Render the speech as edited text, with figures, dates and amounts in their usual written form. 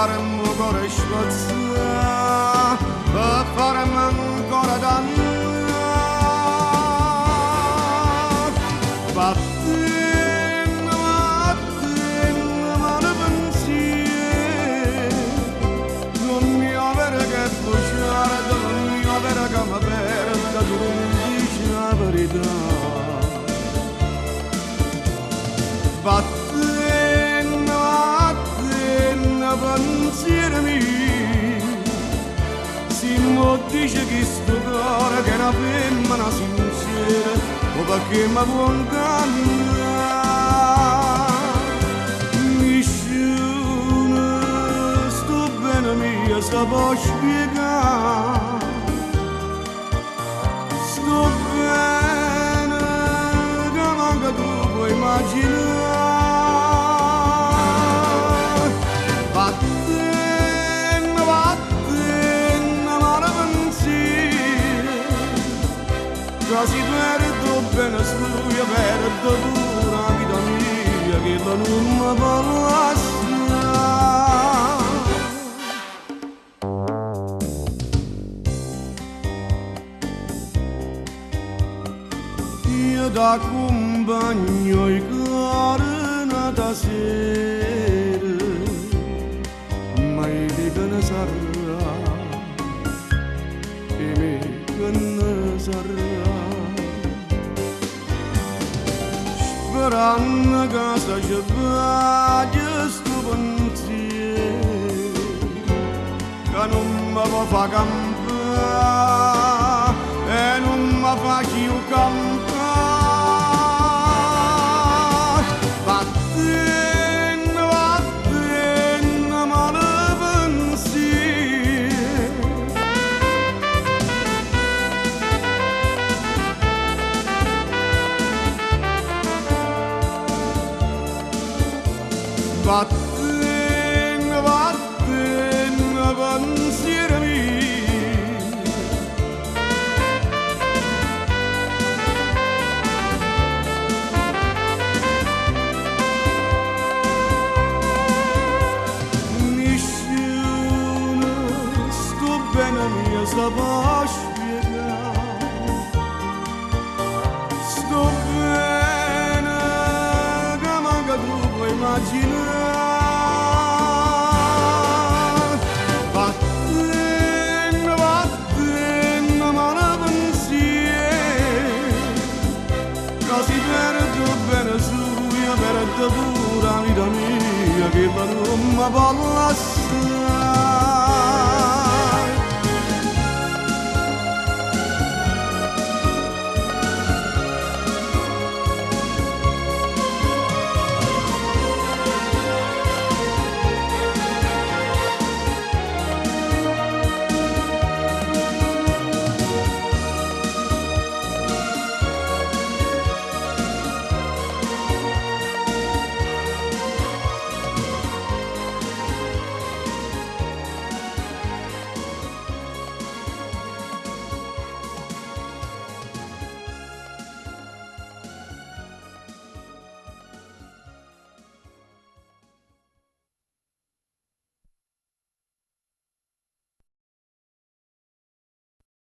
farmi ancora spazzare, per farmi ancora dannare. Vattene, vattene, ma ne pensiero, non mi avere che bruciare, non mi avere che mi perda, tu non dici la verità. Vattene, vattene, pensiero mio, si mo dice che sto cuore che è una femmina sincera, o perché mi può ingannare. Nessuno sto bene mio si può spiegare, sto bene che manca tu puoi immaginare. Si perdo bene studia, perdo pure la vita mia che non mi parla. Io t'accompagno il cuore nata sera, mai di che ne sarà, e me che ne sarà. Sperando che sta scioppaggio sto pensiero, che non mi può far campare e non mi faccio campare. Vattene, vattene, ma ne pensiero, vattene, vattene, pensiero mio, nessuno sto bene mio si può spiegare, sto bene che manca tu puoi immaginare. Vattene, vattene, ma ne pensiero, che si perdo bene su, io perdo pure la vita mia che non mi può lasciare.